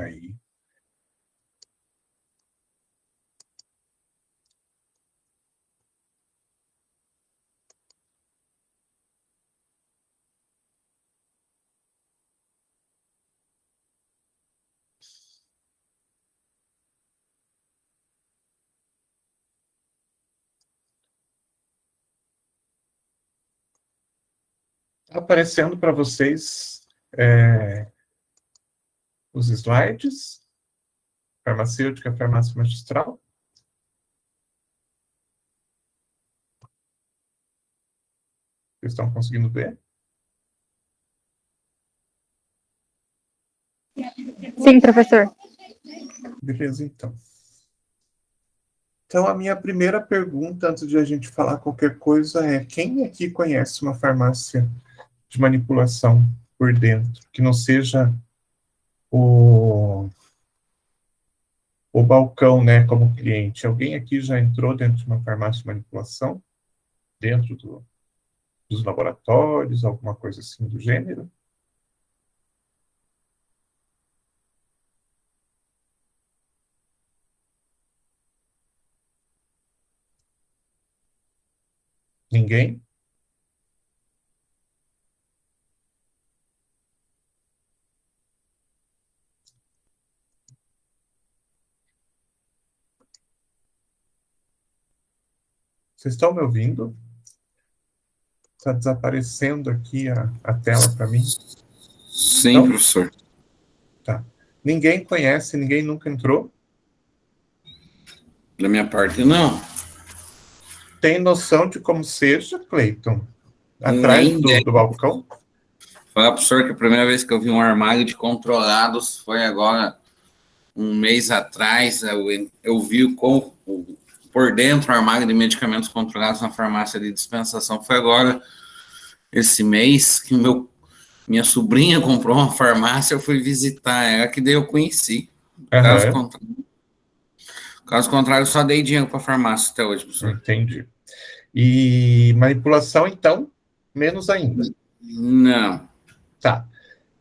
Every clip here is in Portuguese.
Aí. Aparecendo para vocês os slides, farmacêutica, farmácia magistral. Vocês estão conseguindo ver? Sim, professor. Beleza, então. Então, a minha primeira pergunta, antes de a gente falar qualquer coisa, é: quem aqui conhece uma farmácia de manipulação por dentro, que não seja o balcão, né, como cliente? Alguém aqui já entrou dentro de uma farmácia de manipulação? Dentro dos laboratórios, alguma coisa assim do gênero? Ninguém? Vocês estão me ouvindo? Está desaparecendo aqui a tela para mim? Sim, Não? professor. Tá. Ninguém conhece, ninguém nunca entrou? Da minha parte, não. Tem noção de como seja, Cleiton? Atrás Nem do ideia. balcão? Falar, professor, que a primeira vez que eu vi um armário de controlados foi agora, um mês atrás. Eu vi por dentro o armário de medicamentos controlados na farmácia de dispensação. Foi agora, esse mês, que minha sobrinha comprou uma farmácia, eu fui visitar ela, que daí eu conheci. Aham, Caso contrário, eu só dei dinheiro para a farmácia até hoje, professor. entendi. E manipulação, então, menos ainda. Não. Tá.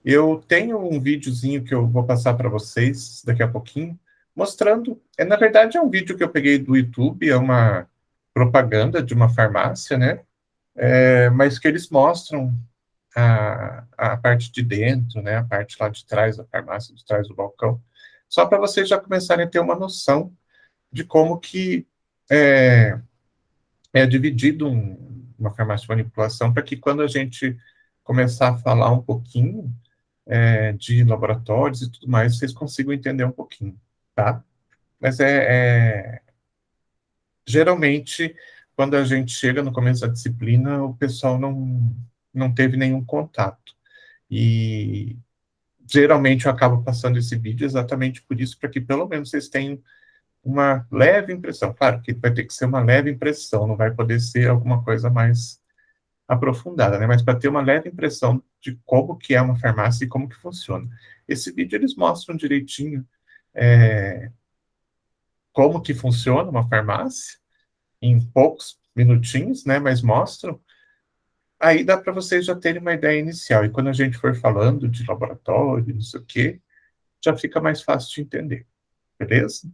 Eu tenho um videozinho que eu vou passar para vocês daqui a pouquinho, mostrando. Na verdade, é um vídeo que eu peguei do YouTube, é uma propaganda de uma farmácia, né? Mas que eles mostram a parte de dentro, né? A parte lá de trás da farmácia, de trás do balcão, só para vocês já começarem a ter uma noção de como que é dividido uma farmácia de manipulação, para que quando a gente começar a falar um pouquinho de laboratórios e tudo mais, vocês consigam entender um pouquinho, tá? Mas geralmente, quando a gente chega no começo da disciplina, o pessoal não teve nenhum contato. E geralmente eu acabo passando esse vídeo exatamente por isso, para que pelo menos vocês tenham uma leve impressão. Claro que vai ter que ser uma leve impressão, não vai poder ser alguma coisa mais aprofundada, né? Mas para ter uma leve impressão de como que é uma farmácia e como que funciona. Esse vídeo eles mostram direitinho como que funciona uma farmácia, em poucos minutinhos, né? Mas mostram. Aí dá para vocês já terem uma ideia inicial. E quando a gente for falando de laboratório, não sei o quê, já fica mais fácil de entender. Beleza?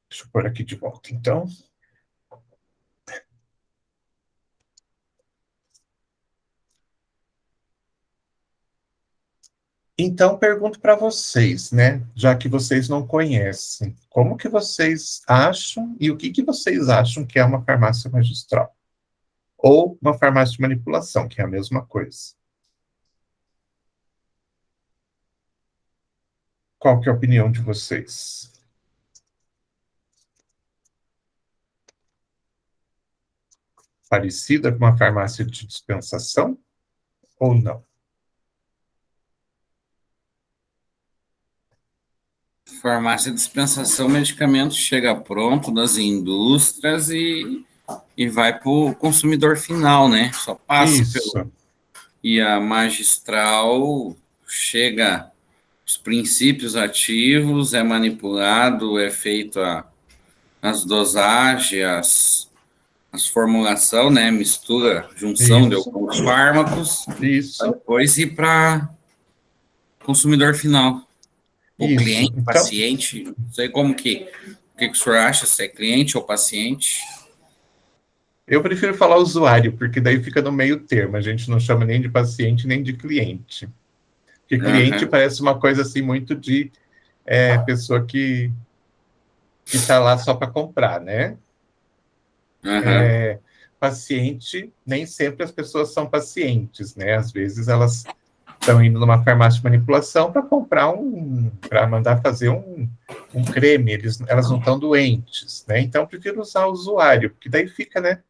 Deixa eu pôr aqui de volta, então. Então, pergunto para vocês, né? Já que vocês não conhecem, como que vocês acham e o que que vocês acham que é uma farmácia magistral? Ou uma farmácia de manipulação, que é a mesma coisa? Qual que é a opinião de vocês? Parecida com uma farmácia de dispensação ou não? Farmácia de dispensação, medicamento chega pronto das indústrias e vai para o consumidor final, né? Só passa pelo. Isso, E a magistral chega os princípios ativos, é manipulado, é feito as dosagens, as formulação, né? Mistura, junção de isso, alguns fármacos, isso. depois ir para consumidor final. O Isso. cliente, Então, paciente, não sei como que... O que o senhor acha, se é cliente ou paciente? eu prefiro falar usuário, porque daí fica no meio termo. A gente não chama nem de paciente, nem de cliente. Porque cliente Aham, parece uma coisa assim muito de pessoa que está lá só para comprar, né? aham, Paciente, nem sempre as pessoas são pacientes, né? Às vezes elas estão indo numa farmácia de manipulação para comprar para mandar fazer um creme, elas não estão doentes, né? Então eu prefiro usar usuário, porque daí fica, né?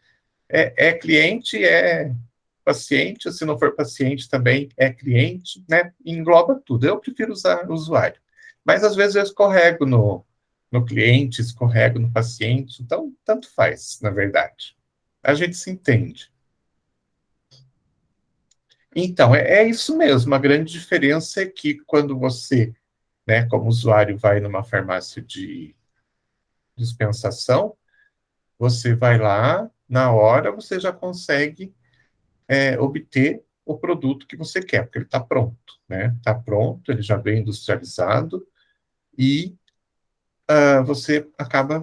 Cliente, é paciente, se não for paciente também é cliente, né? Engloba tudo. Eu prefiro usar usuário. Mas às vezes eu escorrego no cliente, escorrego no paciente, então tanto faz, na verdade. A gente se entende. Então, é isso mesmo. A grande diferença é que quando você, né, como usuário, vai numa farmácia de dispensação, você vai lá, na hora você já consegue obter o produto que você quer, porque ele está pronto, né? Está pronto, ele já vem industrializado e você acaba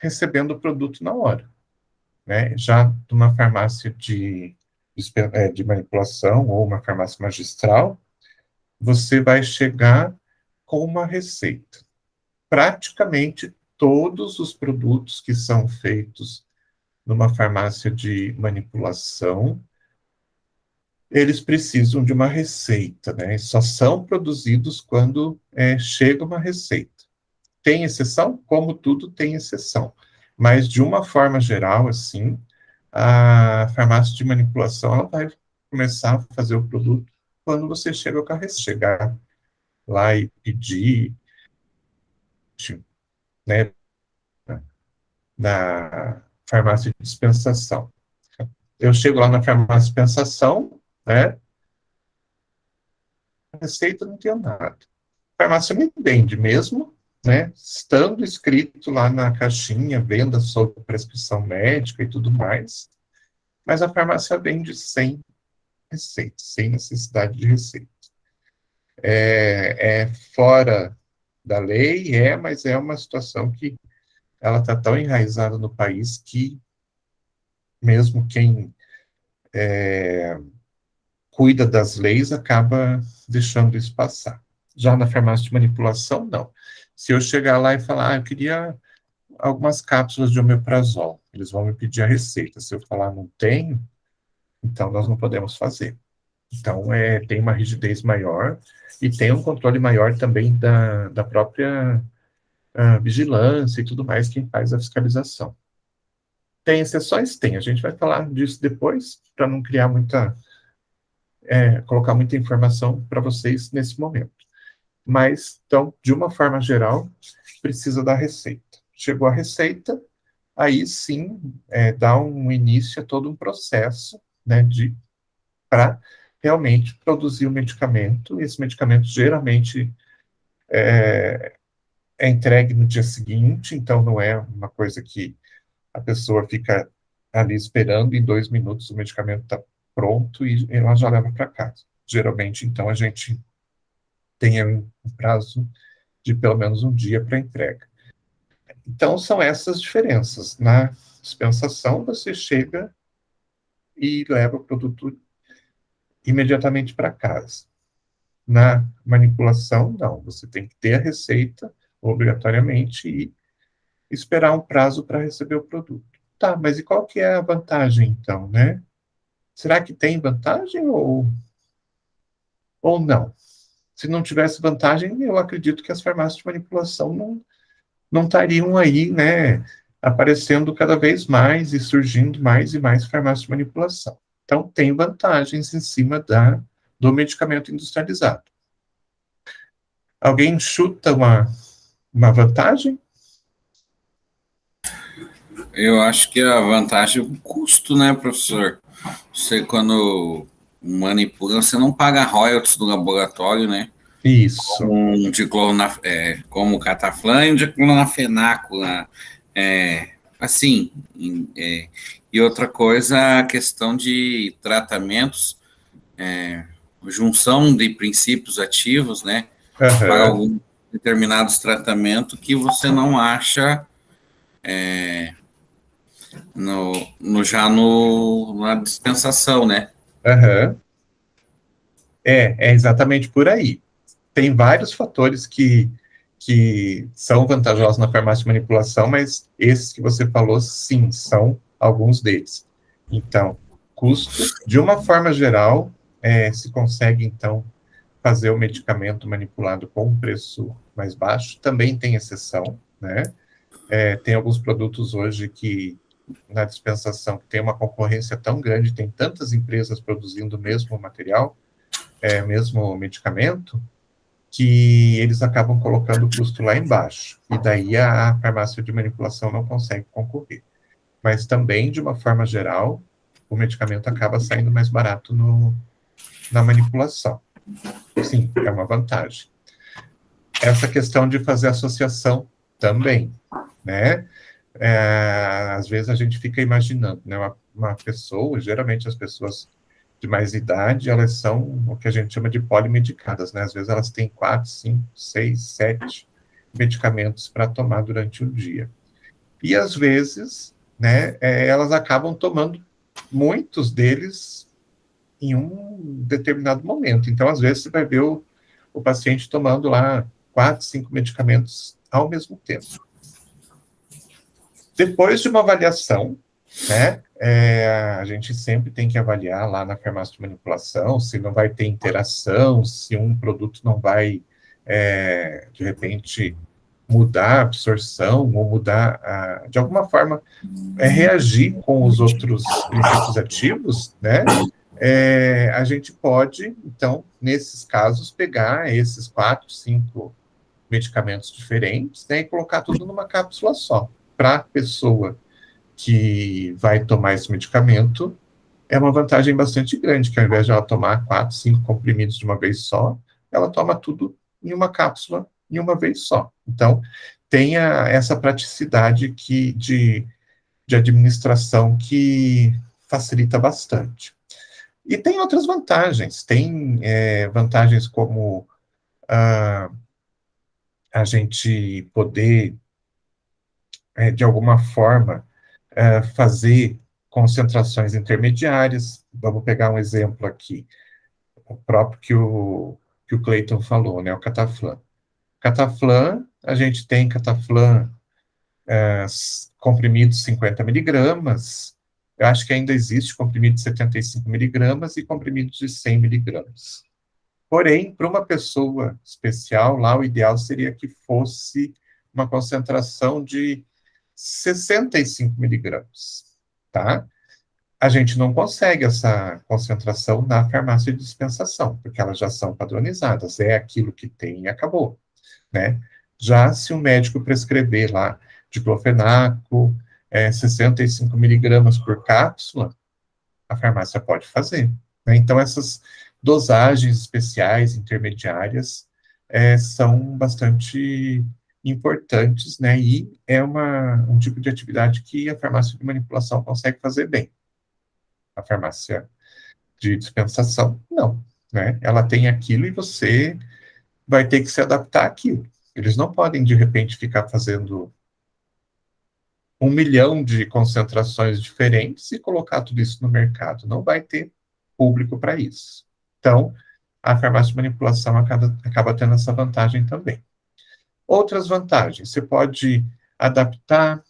recebendo o produto na hora, né? Já numa farmácia de manipulação ou uma farmácia magistral, você vai chegar com uma receita. Praticamente todos os produtos que são feitos numa farmácia de manipulação, eles precisam de uma receita, né? Só são produzidos quando chega uma receita. Tem exceção? Como tudo tem exceção. Mas, de uma forma geral, assim, a farmácia de manipulação ela vai começar a fazer o produto quando você chega com a receita. Chegar lá e pedir, né, na farmácia de dispensação. Eu chego lá na farmácia de dispensação, né, a receita não tem nada. A farmácia me vende mesmo, né, estando escrito lá na caixinha, venda sob prescrição médica e tudo mais, mas a farmácia vende sem receita, sem necessidade de receita. É fora da lei, mas é uma situação que ela está tão enraizada no país que mesmo quem cuida das leis acaba deixando isso passar. Já na farmácia de manipulação, não. Se eu chegar lá e falar, eu queria algumas cápsulas de omeprazol, eles vão me pedir a receita. Se eu falar não tenho, então nós não podemos fazer. Então, tem uma rigidez maior e tem um controle maior também da própria vigilância e tudo mais, quem faz a fiscalização. Tem exceções? Tem. A gente vai falar disso depois, para não criar colocar muita informação para vocês nesse momento. Mas, então, de uma forma geral, precisa da receita. Chegou a receita, aí sim, dá um início a todo um processo, né, para realmente produzir o medicamento. Esse medicamento geralmente é entregue no dia seguinte, então não é uma coisa que a pessoa fica ali esperando, em 2 minutos o medicamento está pronto e ela já leva para casa. Geralmente, então, a gente tem um prazo de pelo menos um dia para entrega. Então, são essas diferenças. Na dispensação, você chega e leva o produto imediatamente para casa. Na manipulação, não. Você tem que ter a receita, obrigatoriamente, e esperar um prazo para receber o produto. Tá, mas e qual que é a vantagem, então, né? Será que tem vantagem ou não? Se não tivesse vantagem, eu acredito que as farmácias de manipulação não estariam aí, né, aparecendo cada vez mais e surgindo mais e mais farmácias de manipulação. Então, tem vantagens em cima do medicamento industrializado. Alguém chuta uma vantagem? Eu acho que a vantagem é o custo, né, professor? Você, quando manipula, você não paga royalties do laboratório, né? Isso. Como o Cataflã e o diclonafenaco, né? Assim, e outra coisa, a questão de tratamentos, junção de princípios ativos, né, para alguns determinados tratamentos que você não acha na dispensação, né? É exatamente por aí. Tem vários fatores que são vantajosos na farmácia de manipulação, mas esses que você falou, sim, são alguns deles. Então, custo, de uma forma geral, se consegue, então, fazer o medicamento manipulado com um preço mais baixo, também tem exceção, né? Tem alguns produtos hoje que, na dispensação, que tem uma concorrência tão grande, tem tantas empresas produzindo o mesmo material, mesmo medicamento, que eles acabam colocando o custo lá embaixo, e daí a farmácia de manipulação não consegue concorrer. Mas também, de uma forma geral, o medicamento acaba saindo mais barato na manipulação. Sim, é uma vantagem. Essa questão de fazer associação também, né? Às vezes a gente fica imaginando, né? Uma pessoa, geralmente as pessoas de mais idade, elas são o que a gente chama de polimedicadas, né? Às vezes elas têm 4, 5, 6, 7 medicamentos para tomar durante o dia. E às vezes, né, elas acabam tomando muitos deles em um determinado momento. Então, às vezes, você vai ver o paciente tomando lá 4, 5 medicamentos ao mesmo tempo. Depois de uma avaliação, né, a gente sempre tem que avaliar lá na farmácia de manipulação se não vai ter interação, se um produto não vai, de repente, mudar a absorção ou mudar, de alguma forma, reagir com os outros princípios ativos, né? A gente pode, então, nesses casos, pegar esses 4, 5 medicamentos diferentes, né, e colocar tudo numa cápsula só. Para a pessoa que vai tomar esse medicamento, é uma vantagem bastante grande, que ao invés de ela tomar 4, 5 comprimidos de uma vez só, ela toma tudo em uma cápsula em uma vez só. Então, tenha essa praticidade de administração que facilita bastante. E tem outras vantagens. Tem vantagens como a gente poder, de alguma forma, fazer concentrações intermediárias. Vamos pegar um exemplo aqui, o próprio que o Clayton falou, né, o Cataflan. Cataflan, a gente tem Cataflan comprimidos 50 miligramas, eu acho que ainda existe comprimido de 75 miligramas e comprimidos de 100 miligramas. Porém, para uma pessoa especial, lá o ideal seria que fosse uma concentração de 65 miligramas, tá? A gente não consegue essa concentração na farmácia de dispensação, porque elas já são padronizadas, é aquilo que tem e acabou, né? Já se o médico prescrever lá diclofenaco, 65 miligramas por cápsula, a farmácia pode fazer, né? Então, essas dosagens especiais, intermediárias, são bastante importantes, né? E é um tipo de atividade que a farmácia de manipulação consegue fazer bem. A farmácia de dispensação, não, né? Ela tem aquilo e você vai ter que se adaptar àquilo. Eles não podem, de repente, ficar fazendo 1 milhão de concentrações diferentes e colocar tudo isso no mercado. Não vai ter público para isso. Então, a farmácia de manipulação acaba tendo essa vantagem também. Outras vantagens, você pode adaptar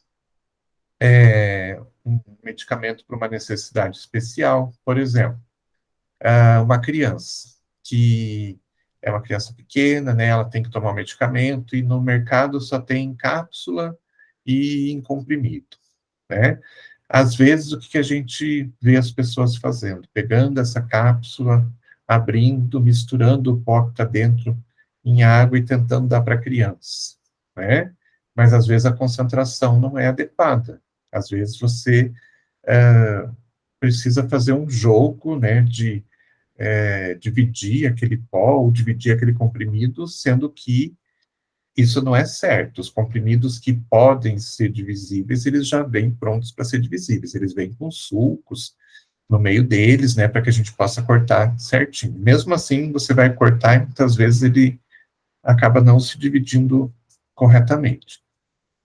um medicamento para uma necessidade especial. Por exemplo, uma criança que é uma criança pequena, né, ela tem que tomar um medicamento e no mercado só tem cápsula e em comprimido, né? Às vezes, o que a gente vê as pessoas fazendo? Pegando essa cápsula, abrindo, misturando o pó que está dentro em água e tentando dar para a criança, né? Mas, às vezes, a concentração não é adequada. Às vezes, você precisa fazer um jogo, né, de dividir aquele pó ou dividir aquele comprimido, sendo que isso não é certo. Os comprimidos que podem ser divisíveis, eles já vêm prontos para ser divisíveis. Eles vêm com sulcos, no meio deles, né, para que a gente possa cortar certinho. Mesmo assim, você vai cortar e muitas vezes ele acaba não se dividindo corretamente.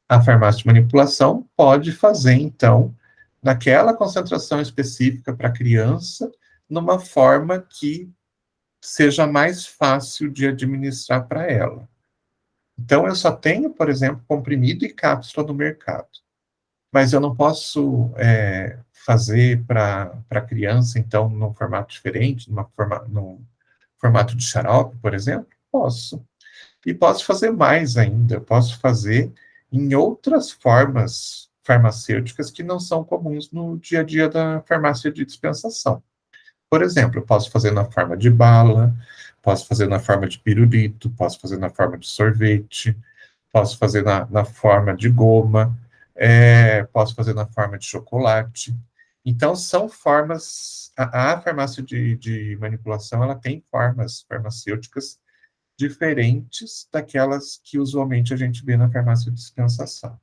A farmácia de manipulação pode fazer, então, naquela concentração específica para criança, numa forma que seja mais fácil de administrar para ela. Então, eu só tenho, por exemplo, comprimido e cápsula no mercado, mas eu não posso fazer para criança, então, num formato diferente, num formato de xarope, por exemplo? Posso. E posso fazer mais ainda, eu posso fazer em outras formas farmacêuticas que não são comuns no dia a dia da farmácia de dispensação. Por exemplo, eu posso fazer na forma de bala, posso fazer na forma de pirulito, posso fazer na forma de sorvete, posso fazer na forma de goma, posso fazer na forma de chocolate. Então, são formas. A farmácia de manipulação ela tem formas farmacêuticas diferentes daquelas que usualmente a gente vê na farmácia de dispensação.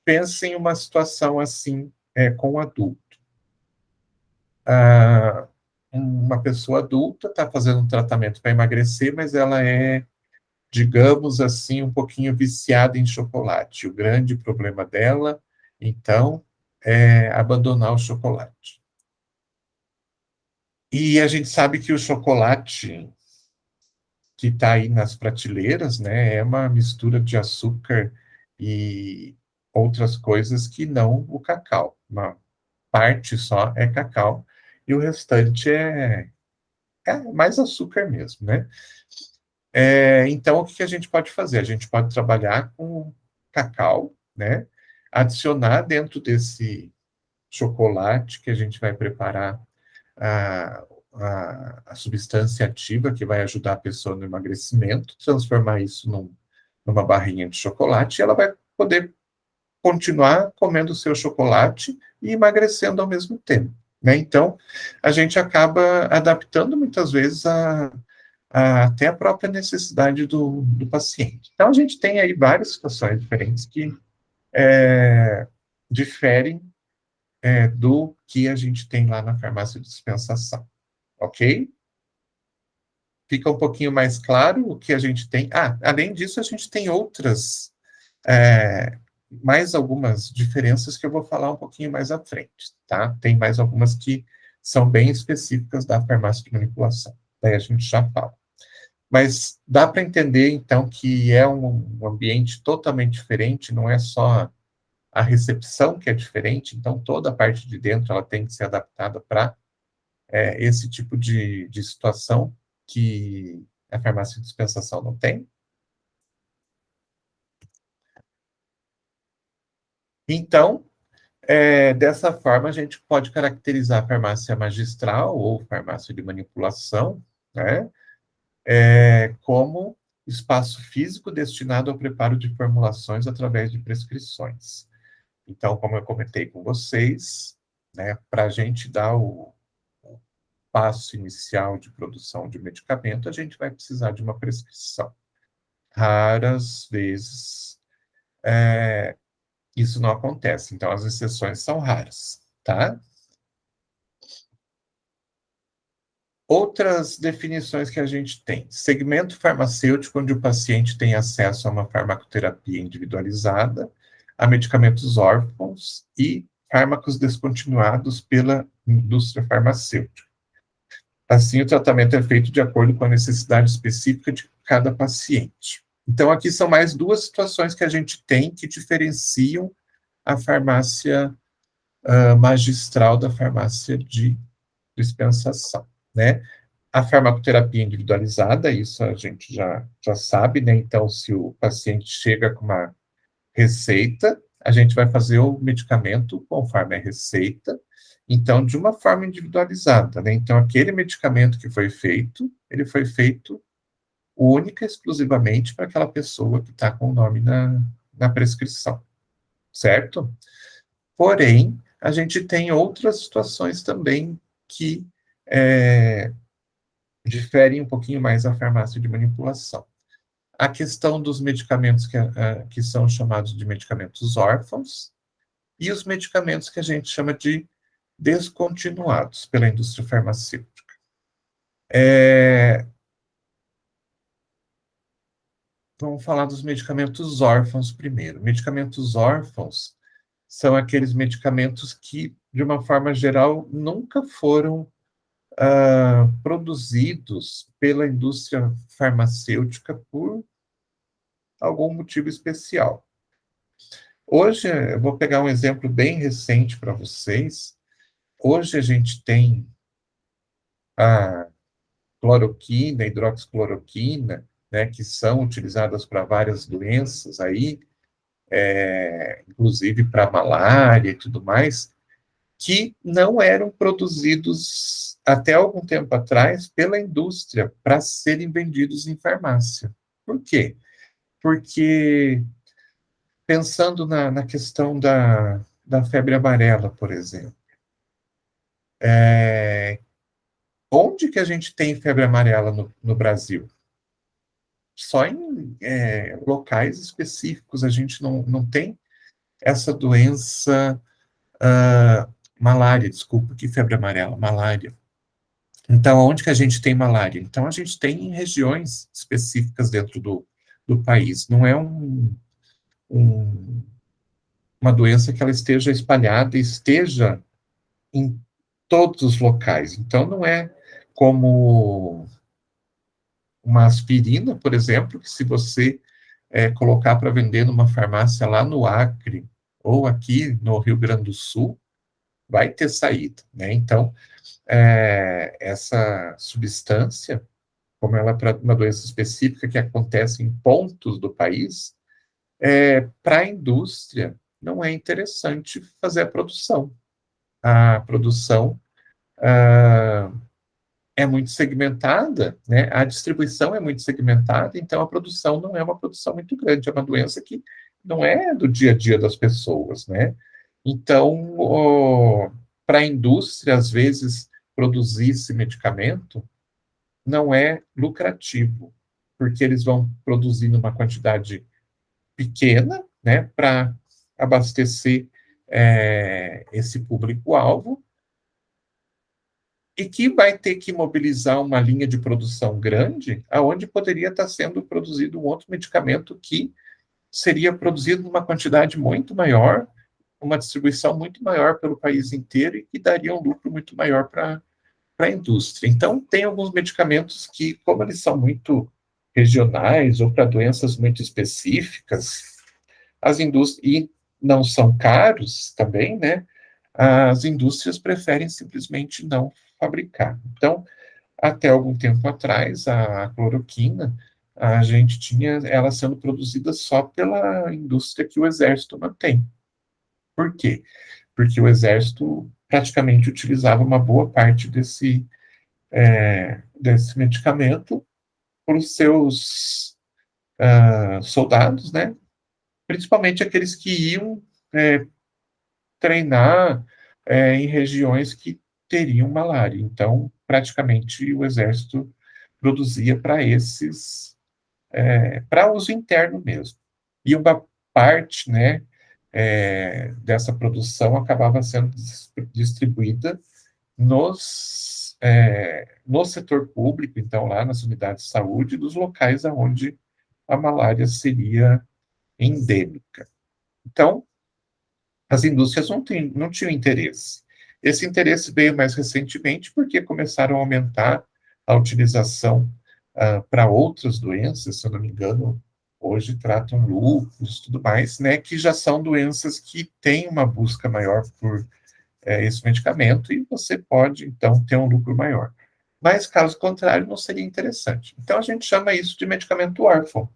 Pense em uma situação assim com um adulto. Uma pessoa adulta está fazendo um tratamento para emagrecer, mas ela é, digamos assim, um pouquinho viciada em chocolate. O grande problema dela, então, é abandonar o chocolate. E a gente sabe que o chocolate que está aí nas prateleiras, né, é uma mistura de açúcar e outras coisas que não o cacau. Uma parte só é cacau e o restante é mais açúcar mesmo, né? Então, o que a gente pode fazer? A gente pode trabalhar com cacau, né? Adicionar dentro desse chocolate que a gente vai preparar a, a substância ativa que vai ajudar a pessoa no emagrecimento, transformar isso numa barrinha de chocolate, e ela vai poder continuar comendo o seu chocolate e emagrecendo ao mesmo tempo. Né? Então, a gente acaba adaptando muitas vezes até a própria necessidade do paciente. Então, a gente tem aí várias situações diferentes que diferem do que a gente tem lá na farmácia de dispensação, ok? Fica um pouquinho mais claro o que a gente tem. Além disso, a gente tem outras, mais algumas diferenças que eu vou falar um pouquinho mais à frente, tá? Tem mais algumas que são bem específicas da farmácia de manipulação, daí a gente já fala. Mas dá para entender, então, que é um ambiente totalmente diferente, não é só a recepção que é diferente, então toda a parte de dentro ela tem que ser adaptada para esse tipo de situação que a farmácia de dispensação não tem. Então, dessa forma, a gente pode caracterizar a farmácia magistral ou farmácia de manipulação, né, como espaço físico destinado ao preparo de formulações através de prescrições. Então, como eu comentei com vocês, né, para a gente dar o passo inicial de produção de medicamento, a gente vai precisar de uma prescrição. Raras vezes isso não acontece, então as exceções são raras, tá? Outras definições que a gente tem: segmento farmacêutico onde o paciente tem acesso a uma farmacoterapia individualizada, a medicamentos órfãos e fármacos descontinuados pela indústria farmacêutica. Assim, o tratamento é feito de acordo com a necessidade específica de cada paciente. Então, aqui são mais duas situações que a gente tem que diferenciam a farmácia magistral da farmácia de dispensação, né? A farmacoterapia individualizada, isso a gente já sabe, né? Então, se o paciente chega com uma receita, a gente vai fazer o medicamento conforme a receita, então, de uma forma individualizada, né? Então, aquele medicamento que foi feito, ele foi feito única e exclusivamente para aquela pessoa que está com o nome na prescrição, certo? Porém, a gente tem outras situações também que diferem um pouquinho mais da farmácia de manipulação. A questão dos medicamentos que são chamados de medicamentos órfãos e os medicamentos que a gente chama de descontinuados pela indústria farmacêutica. Vamos falar dos medicamentos órfãos primeiro. Medicamentos órfãos são aqueles medicamentos que, de uma forma geral, nunca foram produzidos pela indústria farmacêutica por algum motivo especial. Hoje, eu vou pegar um exemplo bem recente para vocês. Hoje a gente tem a cloroquina, a hidroxicloroquina, né, que são utilizadas para várias doenças aí, inclusive para malária e tudo mais, que não eram produzidos até algum tempo atrás pela indústria para serem vendidos em farmácia. Por quê? Porque, pensando na questão da febre amarela, por exemplo, onde que a gente tem febre amarela no Brasil? Só em locais específicos, a gente não tem essa doença, malária, desculpa, que febre amarela, malária. Então, onde que a gente tem malária? Então, a gente tem em regiões específicas dentro do país. Não é uma doença que ela esteja espalhada, esteja em todos os locais. Então, não é como uma aspirina, por exemplo, que se você colocar para vender numa farmácia lá no Acre ou aqui no Rio Grande do Sul, vai ter saída, né? Então, essa substância, como ela é para uma doença específica que acontece em pontos do país, para a indústria não é interessante fazer a produção. A produção é muito segmentada, né? A distribuição é muito segmentada, então a produção não é uma produção muito grande, é uma doença que não é do dia a dia das pessoas, né? Então, para a indústria, às vezes, produzir esse medicamento não é lucrativo, porque eles vão produzir numa quantidade pequena, né, para abastecer esse público-alvo, e que vai ter que mobilizar uma linha de produção grande, aonde poderia estar sendo produzido um outro medicamento que seria produzido numa quantidade muito maior, uma distribuição muito maior pelo país inteiro e que daria um lucro muito maior para a indústria. Então, tem alguns medicamentos que, como eles são muito regionais ou para doenças muito específicas, as indústrias, e não são caros também, né? As indústrias preferem simplesmente não fabricar. Então, até algum tempo atrás, a cloroquina, a gente tinha ela sendo produzida só pela indústria que o Exército mantém. Por quê? Porque o Exército praticamente utilizava uma boa parte desse medicamento para os seus soldados, né? Principalmente aqueles que iam treinar em regiões que teriam malária. Então, praticamente o Exército produzia para esses, para uso interno mesmo. E uma parte, né, dessa produção acabava sendo distribuída no setor público, então lá nas unidades de saúde, dos locais onde a malária seria endêmica. Então, as indústrias não tinham interesse. Esse interesse veio mais recentemente porque começaram a aumentar a utilização para outras doenças, se eu não me engano, hoje tratam lúpus e tudo mais, né, que já são doenças que têm uma busca maior por esse medicamento e você pode, então, ter um lucro maior. Mas, caso contrário, não seria interessante. Então, a gente chama isso de medicamento órfão,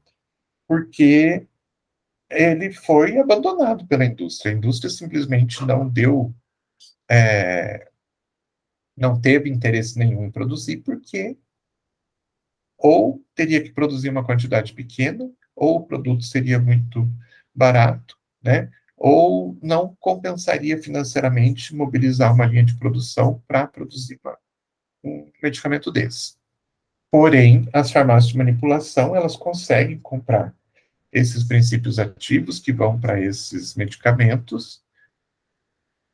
porque ele foi abandonado pela indústria. A indústria simplesmente não teve interesse nenhum em produzir, porque ou teria que produzir uma quantidade pequena, ou o produto seria muito barato, né? Ou não compensaria financeiramente mobilizar uma linha de produção para produzir um medicamento desse. Porém, as farmácias de manipulação, elas conseguem comprar esses princípios ativos que vão para esses medicamentos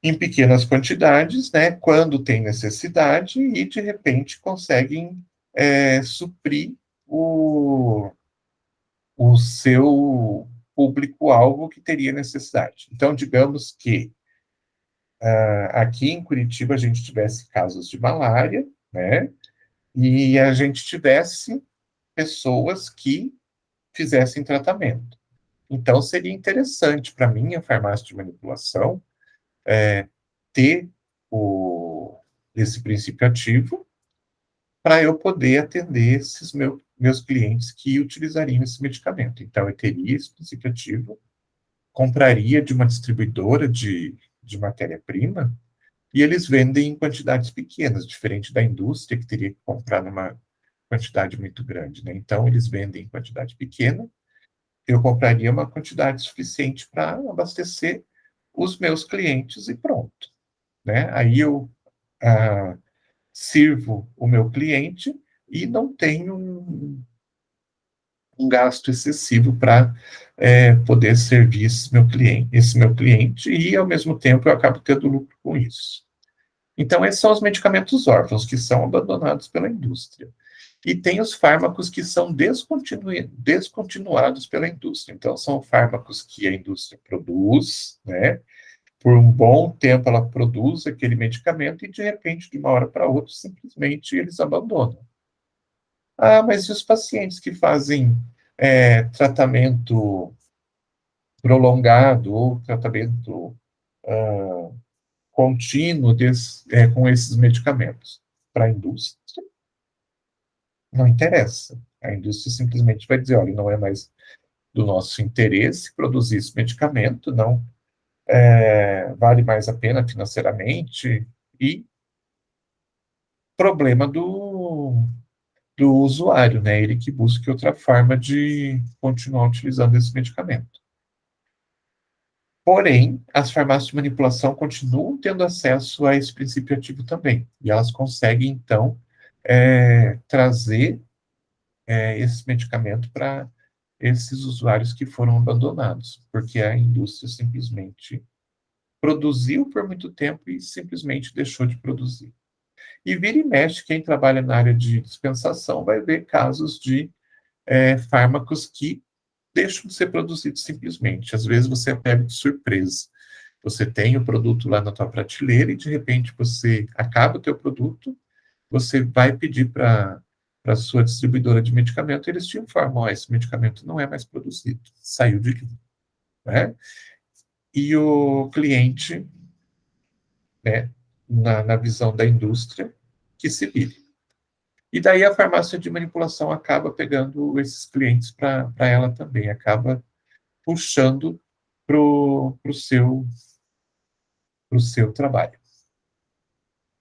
em pequenas quantidades, né, quando tem necessidade, e de repente conseguem suprir o seu público-alvo que teria necessidade. Então, digamos que aqui em Curitiba a gente tivesse casos de malária, né, e a gente tivesse pessoas que fizessem tratamento. Então, seria interessante para mim, a farmácia de manipulação, ter esse princípio ativo para eu poder atender esses meus clientes que utilizariam esse medicamento. Então, eu teria esse princípio ativo, compraria de uma distribuidora de matéria-prima, e eles vendem em quantidades pequenas, diferente da indústria, que teria que comprar numa quantidade muito grande, né? Então, eles vendem em quantidade pequena, eu compraria uma quantidade suficiente para abastecer os meus clientes e pronto, né? Aí eu ah, sirvo o meu cliente e não tenho um gasto excessivo para poder servir esse meu cliente, e ao mesmo tempo eu acabo tendo lucro com isso. Então, esses são os medicamentos órfãos que são abandonados pela indústria. E tem os fármacos que são descontinuados pela indústria. Então, são fármacos que a indústria produz, né? Por um bom tempo ela produz aquele medicamento e, de repente, de uma hora para outra, simplesmente eles abandonam. Ah, mas e os pacientes que fazem tratamento prolongado ou tratamento contínuo com esses medicamentos? Para a indústria, não interessa. A indústria simplesmente vai dizer, olha, não é mais do nosso interesse produzir esse medicamento, não vale mais a pena financeiramente, e problema do usuário, né? Ele que busque outra forma de continuar utilizando esse medicamento. Porém, as farmácias de manipulação continuam tendo acesso a esse princípio ativo também, e elas conseguem, então, trazer esse medicamento para esses usuários que foram abandonados, porque a indústria simplesmente produziu por muito tempo e simplesmente deixou de produzir. E vira e mexe, quem trabalha na área de dispensação vai ver casos de fármacos que deixam de ser produzidos simplesmente. Às vezes você é pego de surpresa. Você tem o produto lá na tua prateleira e, de repente, você acaba o teu produto, você vai pedir para a sua distribuidora de medicamento, e eles te informam, oh, esse medicamento não é mais produzido, saiu de linha, né? E o cliente, né, na visão da indústria, que se vire. E daí a farmácia de manipulação acaba pegando esses clientes para ela também, acaba puxando para o seu trabalho.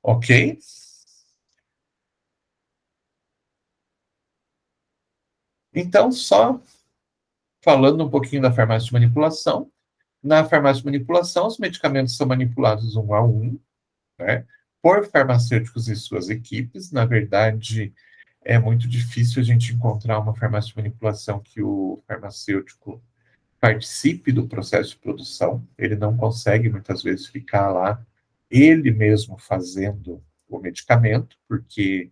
Ok? Então, só falando um pouquinho da farmácia de manipulação, na farmácia de manipulação, os medicamentos são manipulados um a um, né, por farmacêuticos e suas equipes. Na verdade, é muito difícil a gente encontrar uma farmácia de manipulação que o farmacêutico participe do processo de produção. Ele não consegue, muitas vezes, ficar lá ele mesmo fazendo o medicamento, porque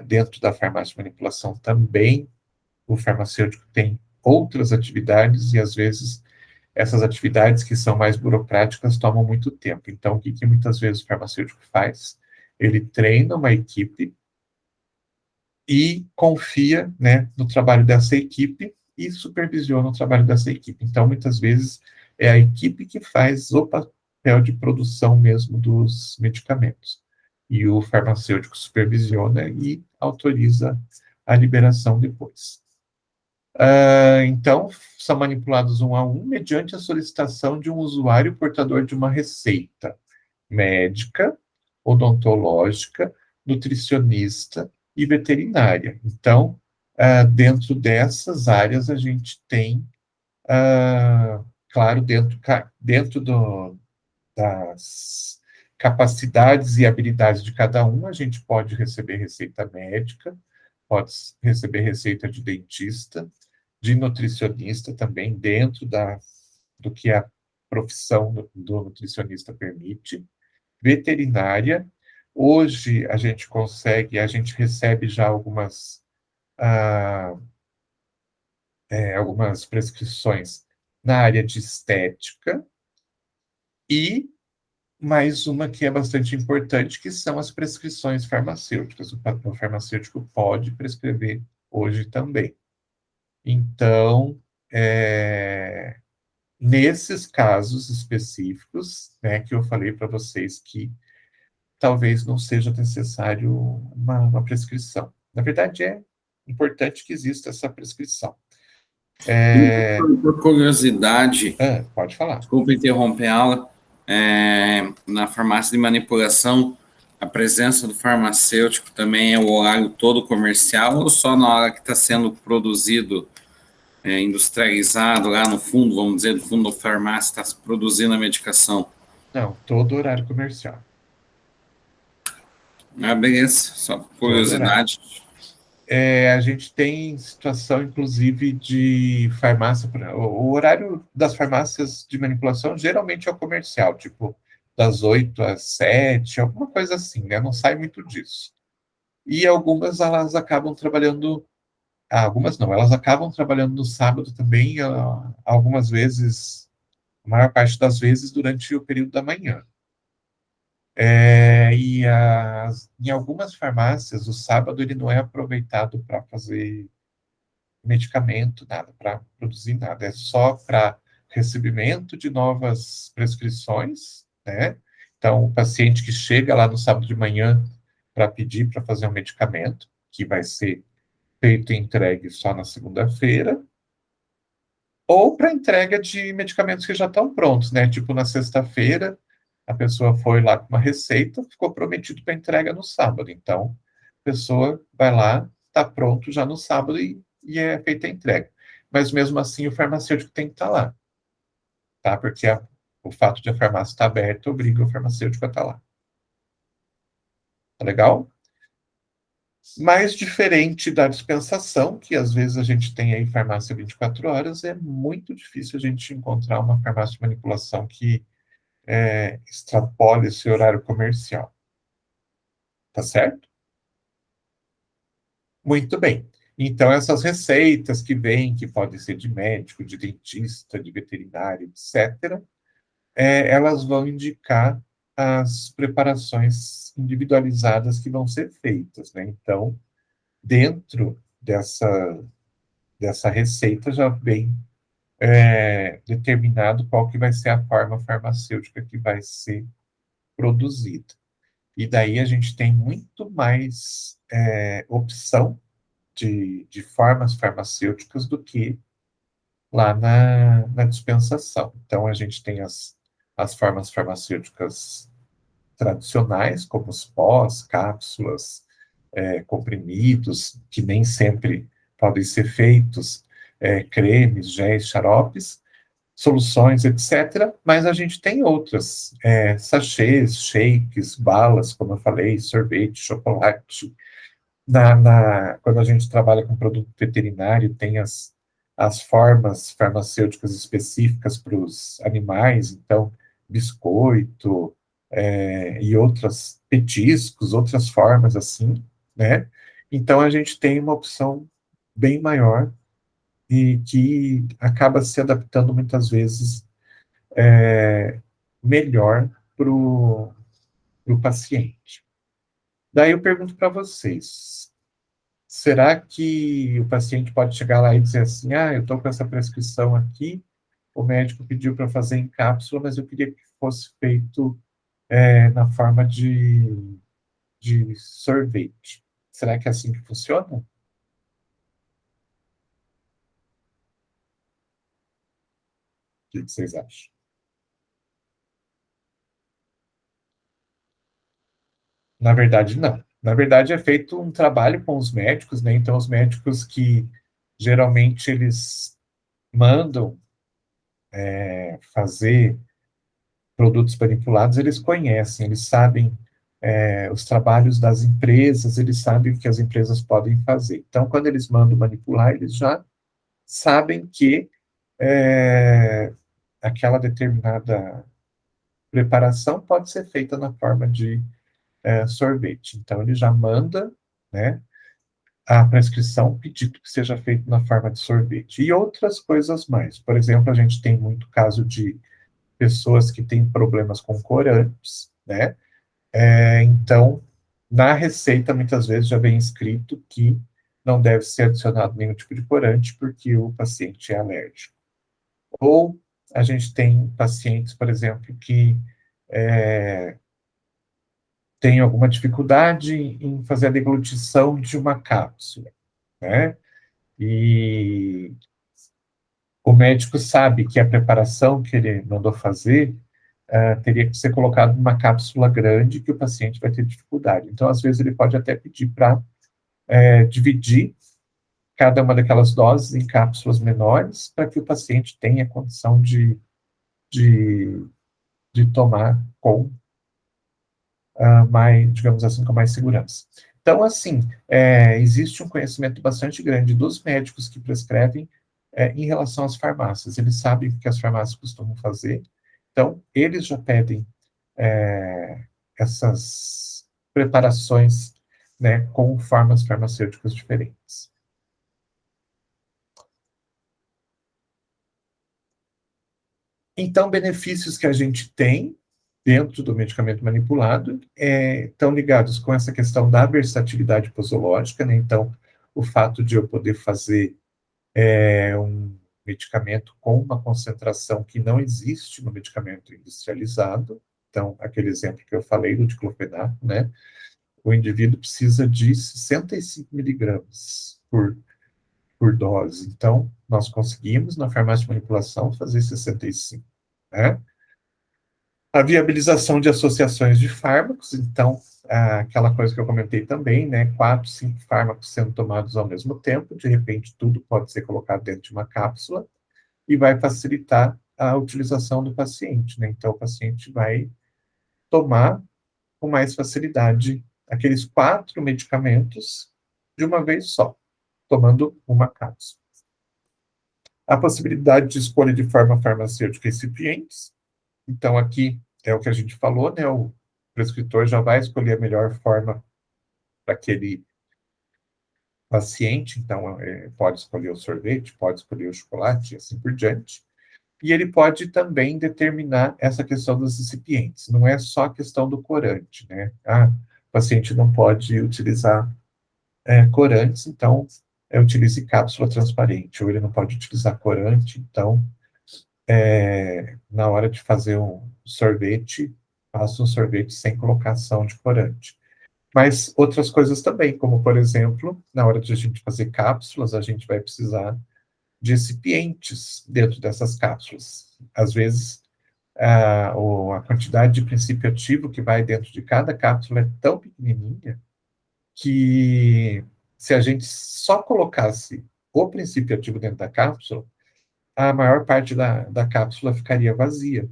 dentro da farmácia de manipulação também o farmacêutico tem outras atividades, e às vezes essas atividades que são mais burocráticas tomam muito tempo. Então, o que muitas vezes o farmacêutico faz? Ele treina uma equipe e confia, né, no trabalho dessa equipe e supervisiona o trabalho dessa equipe. Então, muitas vezes, é a equipe que faz o papel de produção mesmo dos medicamentos. E o farmacêutico supervisiona e autoriza a liberação depois. Então, são manipulados um a um mediante a solicitação de um usuário portador de uma receita médica, odontológica, nutricionista e veterinária. Então, dentro dessas áreas, a gente tem, claro, dentro das capacidades e habilidades de cada um, a gente pode receber receita médica, pode receber receita de dentista, de nutricionista também, dentro do que profissão do nutricionista permite, veterinária. Hoje a gente recebe já algumas prescrições na área de estética e mais uma que é bastante importante, que são as prescrições farmacêuticas. O farmacêutico pode prescrever hoje também. Então, nesses casos específicos, né, que eu falei para vocês que talvez não seja necessário uma prescrição. Na verdade, é importante que exista essa prescrição. Por curiosidade, Pode falar. Desculpa interromper a aula, na farmácia de manipulação, a presença do farmacêutico também é o horário todo comercial ou só na hora que está sendo produzido, industrializado lá no fundo, vamos dizer, no fundo da farmácia, está produzindo a medicação? Não, todo horário comercial. Beleza, só por curiosidade. A gente tem situação, inclusive, de farmácia. O horário das farmácias de manipulação geralmente é o comercial, tipo das 8 às 7, alguma coisa assim, né? Não sai muito disso. E algumas elas acabam trabalhando. Algumas não, elas acabam trabalhando no sábado também, algumas vezes, a maior parte das vezes, durante o período da manhã. Em algumas farmácias, o sábado ele não é aproveitado para fazer medicamento, nada, para produzir nada. É só para recebimento de novas prescrições, né? Então, o paciente que chega lá no sábado de manhã para pedir para fazer um medicamento, que vai ser feito e entregue só na segunda-feira, ou para entrega de medicamentos que já estão prontos, né? Tipo, na sexta-feira, a pessoa foi lá com uma receita, ficou prometido para entrega no sábado. Então, a pessoa vai lá, está pronto já no sábado e é feita a entrega. Mas, mesmo assim, o farmacêutico tem que estar lá, tá? Porque o fato de a farmácia estar aberta obriga o farmacêutico a estar lá. Tá legal? Mais diferente da dispensação, que às vezes a gente tem aí farmácia 24 horas, é muito difícil a gente encontrar uma farmácia de manipulação que extrapole esse horário comercial. Tá certo? Muito bem. Então, essas receitas que vêm, que podem ser de médico, de dentista, de veterinário, etc., elas vão indicar as preparações individualizadas que vão ser feitas, né? Então, dentro dessa receita já vem determinado qual que vai ser a forma farmacêutica que vai ser produzida. E daí a gente tem muito mais opção de formas farmacêuticas do que lá na dispensação. Então, a gente tem as formas farmacêuticas tradicionais, como os pós, cápsulas, comprimidos, que nem sempre podem ser feitos, cremes, géis, xaropes, soluções, etc. Mas a gente tem outras, sachês, shakes, balas, como eu falei, sorvete, chocolate. Quando a gente trabalha com produto veterinário, tem as formas farmacêuticas específicas para os animais, então, biscoito, e outros petiscos, outras formas assim, né? Então, a gente tem uma opção bem maior e que acaba se adaptando muitas vezes melhor para o paciente. Daí eu pergunto para vocês, será que o paciente pode chegar lá e dizer assim, eu estou com essa prescrição aqui, o médico pediu para fazer em cápsula, mas eu queria que fosse feito na forma de sorvete. Será que é assim que funciona? O que vocês acham? Na verdade, não. Na verdade, é feito um trabalho com os médicos, né? Então, os médicos que geralmente eles mandam fazer produtos manipulados, eles conhecem, eles sabem os trabalhos das empresas, eles sabem o que as empresas podem fazer. Então, quando eles mandam manipular, eles já sabem que aquela determinada preparação pode ser feita na forma de sorvete. Então, ele já manda, né, a prescrição pedindo que seja feito na forma de sorvete. E outras coisas mais. Por exemplo, a gente tem muito caso de pessoas que têm problemas com corantes, né? Então, na receita, muitas vezes já vem escrito que não deve ser adicionado nenhum tipo de corante porque o paciente é alérgico. Ou a gente tem pacientes, por exemplo, que têm alguma dificuldade em fazer a deglutição de uma cápsula, né? E o médico sabe que a preparação que ele mandou fazer teria que ser colocado numa cápsula grande que o paciente vai ter dificuldade. Então, às vezes, ele pode até pedir para dividir cada uma daquelas doses em cápsulas menores para que o paciente tenha condição de, de tomar com mais, digamos assim, com mais segurança. Então, assim, existe um conhecimento bastante grande dos médicos que prescrevem em relação às farmácias. Eles sabem o que as farmácias costumam fazer, então, eles já pedem essas preparações, né, com formas farmacêuticas diferentes. Então, benefícios que a gente tem dentro do medicamento manipulado estão ligados com essa questão da versatilidade posológica, né? Então, o fato de eu poder fazer um medicamento com uma concentração que não existe no medicamento industrializado, então, aquele exemplo que eu falei do diclofenaco, né? O indivíduo precisa de 65 miligramas por dose. Então, nós conseguimos, na farmácia de manipulação, fazer 65, né? A viabilização de associações de fármacos, então, aquela coisa que eu comentei também, né? 4, 5 fármacos sendo tomados ao mesmo tempo, de repente tudo pode ser colocado dentro de uma cápsula e vai facilitar a utilização do paciente, né? Então, o paciente vai tomar com mais facilidade aqueles 4 medicamentos de uma vez só, tomando uma cápsula. A possibilidade de escolha de forma farmacêutica e recipientes. Então, aqui é o que a gente falou, né? O prescritor já vai escolher a melhor forma para aquele paciente. Então, pode escolher o sorvete, pode escolher o chocolate, e assim por diante. E ele pode também determinar essa questão dos recipientes. Não é só a questão do corante, né? O paciente não pode utilizar corantes, então utilize cápsula transparente. Ou ele não pode utilizar corante, então na hora de fazer um sorvete, faça um sorvete sem colocação de corante. Mas outras coisas também, como, por exemplo, na hora de a gente fazer cápsulas, a gente vai precisar de recipientes dentro dessas cápsulas. Às vezes, a quantidade de princípio ativo que vai dentro de cada cápsula é tão pequenininha que se a gente só colocasse o princípio ativo dentro da cápsula, a maior parte da cápsula ficaria vazia.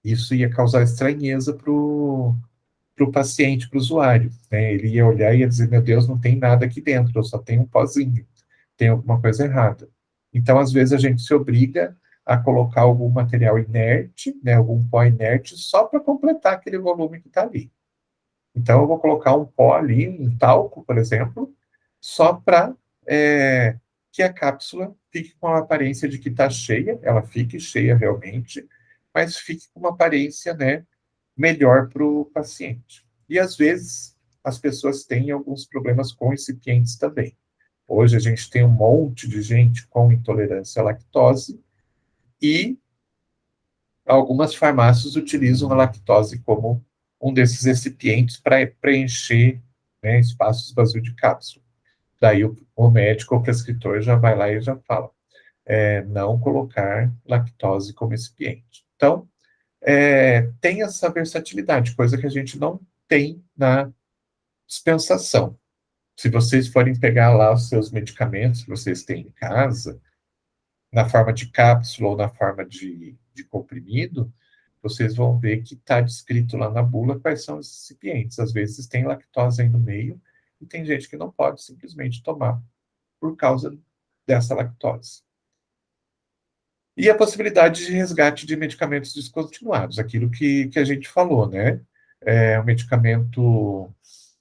Isso ia causar estranheza para o paciente, para o usuário, né? Ele ia olhar e ia dizer, meu Deus, não tem nada aqui dentro, eu só tenho um pozinho, tem alguma coisa errada. Então, às vezes, a gente se obriga a colocar algum material inerte, né, algum pó inerte, só para completar aquele volume que está ali. Então, eu vou colocar um pó ali, um talco, por exemplo, só para que a cápsula fique com a aparência de que está cheia, ela fique cheia realmente, mas fique com uma aparência, né, melhor para o paciente. E, às vezes, as pessoas têm alguns problemas com recipientes também. Hoje a gente tem um monte de gente com intolerância à lactose e algumas farmácias utilizam a lactose como um desses recipientes para preencher, né, espaços vazios de cápsula. Daí o médico ou prescritor já vai lá e já fala, não colocar lactose como recipiente. Então, tem essa versatilidade, coisa que a gente não tem na dispensação. Se vocês forem pegar lá os seus medicamentos que vocês têm em casa, na forma de cápsula ou na forma de comprimido, vocês vão ver que está descrito lá na bula quais são os recipientes. Às vezes tem lactose aí no meio e tem gente que não pode simplesmente tomar por causa dessa lactose. E a possibilidade de resgate de medicamentos descontinuados, aquilo que a gente falou, né? O medicamento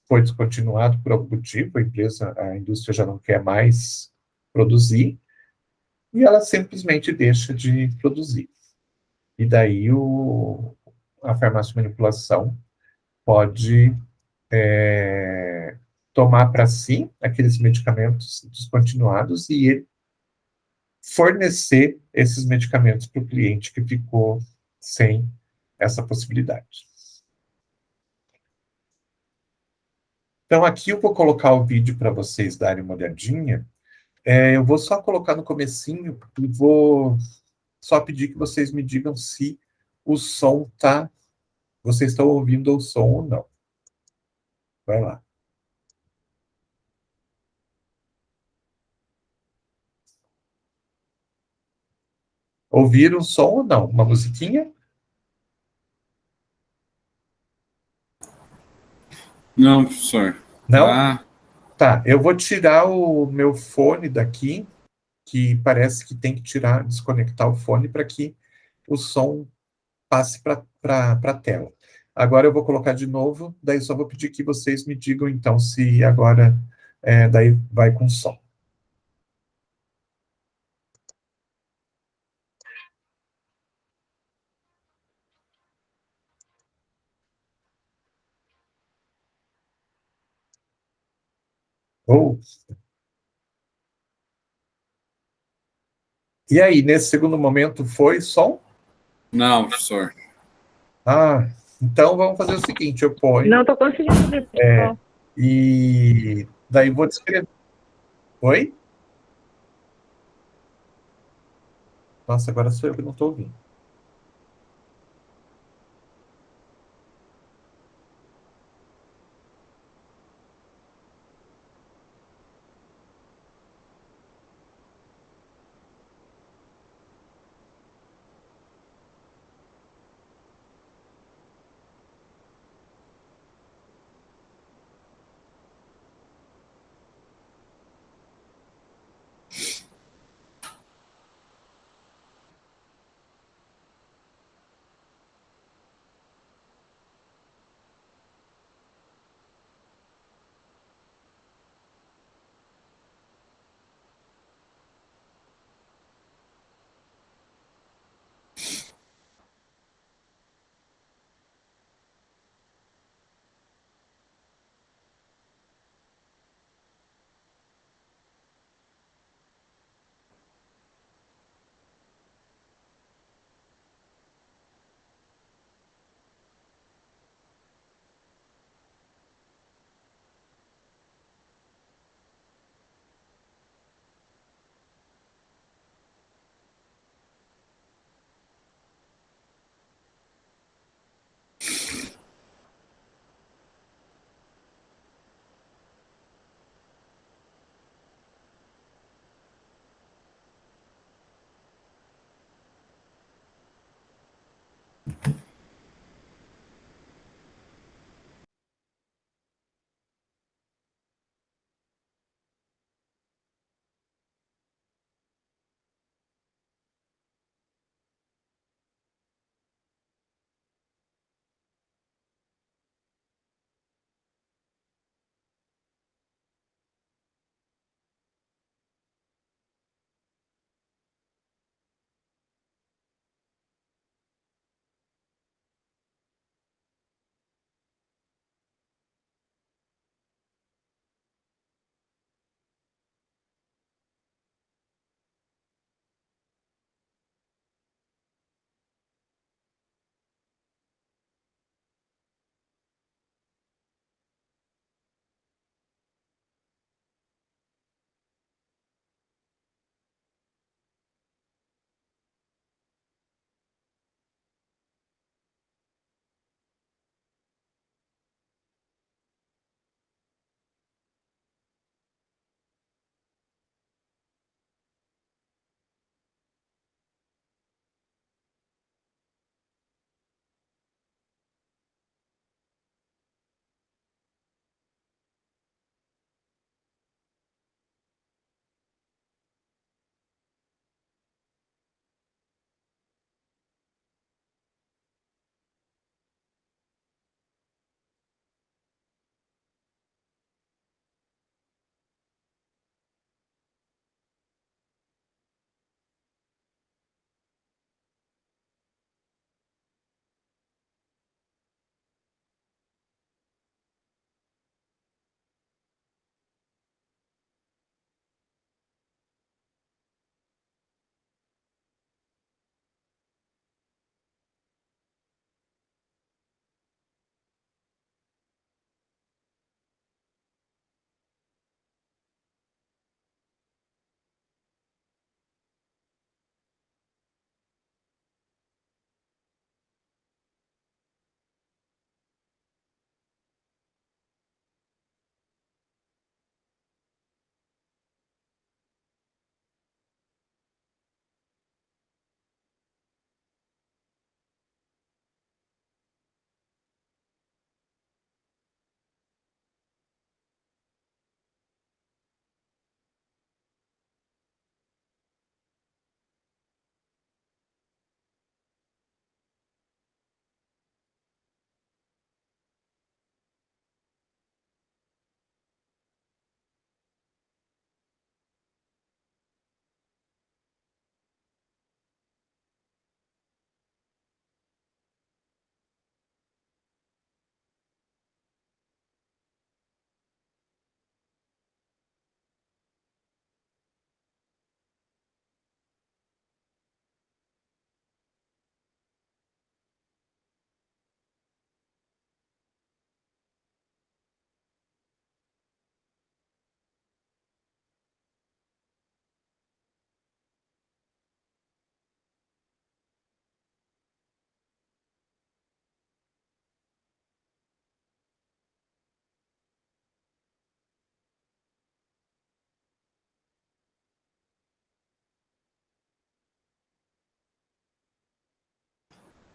foi descontinuado por algum motivo, a indústria já não quer mais produzir, e ela simplesmente deixa de produzir. E daí a farmácia de manipulação pode tomar para si aqueles medicamentos descontinuados e fornecer esses medicamentos para o cliente que ficou sem essa possibilidade. Então, aqui eu vou colocar o vídeo para vocês darem uma olhadinha. Eu vou só colocar no comecinho e vou só pedir que vocês me digam se o som tá... Vocês estão ouvindo o som ou não. Vai lá. Ouviram o som ou não? Uma musiquinha? Não, professor. Não? Tá. Tá, eu vou tirar o meu fone daqui, que parece que tem que tirar, desconectar o fone para que o som passe para a tela. Agora eu vou colocar de novo, daí só vou pedir que vocês me digam, então, se agora daí vai com som. Oh. E aí, nesse segundo momento, foi som? Não, professor. Ah, então vamos fazer o seguinte, eu ponho... Não estou conseguindo ver, pessoal. E daí vou descrever... Oi? Nossa, agora sou eu que não estou ouvindo.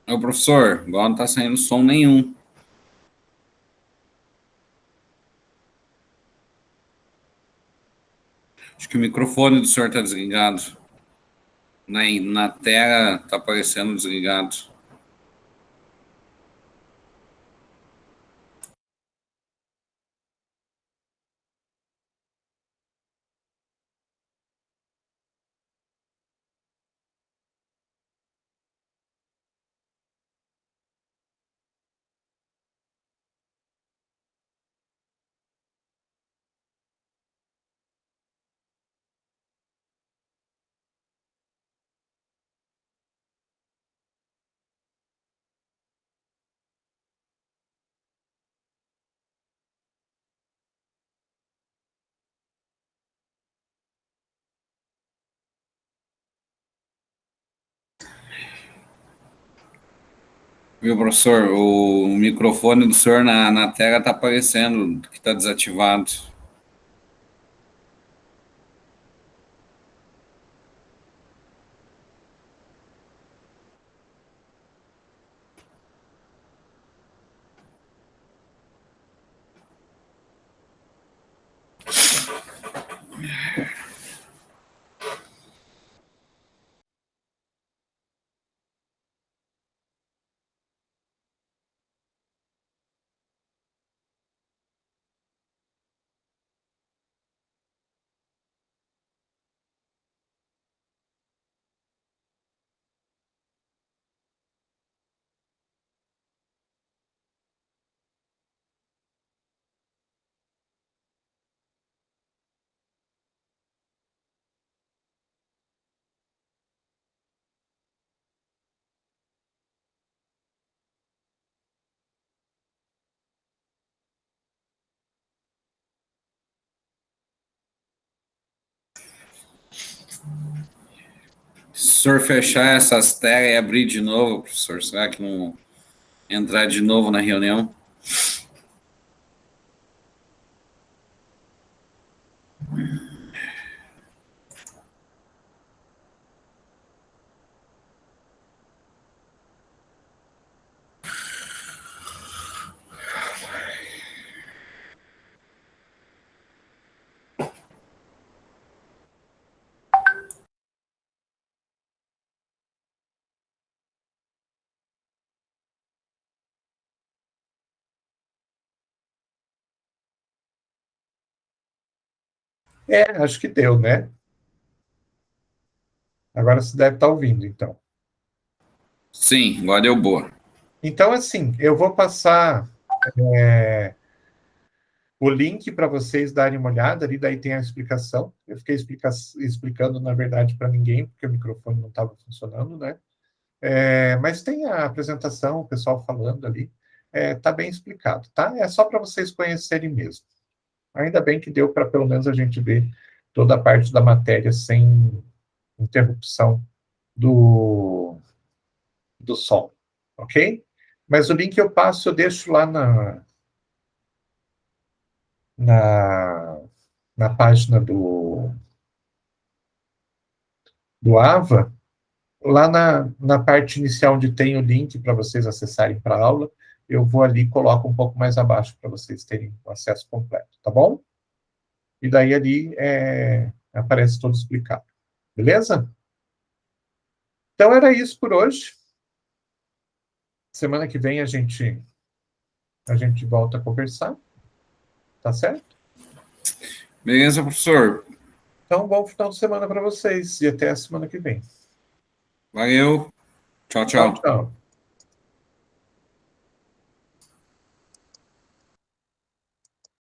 Ô, professor, igual não tá saindo som nenhum. Acho que o microfone do senhor tá desligado. Na tela tá aparecendo desligado. Viu, professor? O microfone do senhor na tela tá aparecendo que tá desativado. Se o senhor fechar essas telas e abrir de novo, professor, será que não entrar de novo na reunião? Acho que deu, né? Agora você deve estar ouvindo, então. Sim, agora deu boa. Então, assim, eu vou passar o link para vocês darem uma olhada, ali daí tem a explicação. Eu fiquei explicando, na verdade, para ninguém, porque o microfone não estava funcionando, né? Mas tem a apresentação, o pessoal falando ali. Tá bem explicado, tá? É só para vocês conhecerem mesmo. Ainda bem que deu para pelo menos a gente ver toda a parte da matéria sem interrupção do som, ok? Mas o link eu passo, eu deixo lá na, na página do AVA, lá na parte inicial onde tem o link para vocês acessarem para a aula, eu vou ali e coloco um pouco mais abaixo para vocês terem o acesso completo, tá bom? E daí ali aparece todo explicado. Beleza? Então era isso por hoje. Semana que vem a gente volta a conversar, tá certo? Beleza, professor? Então, bom final de semana para vocês e até a semana que vem. Valeu. Tchau, Tchau, tchau. tchau.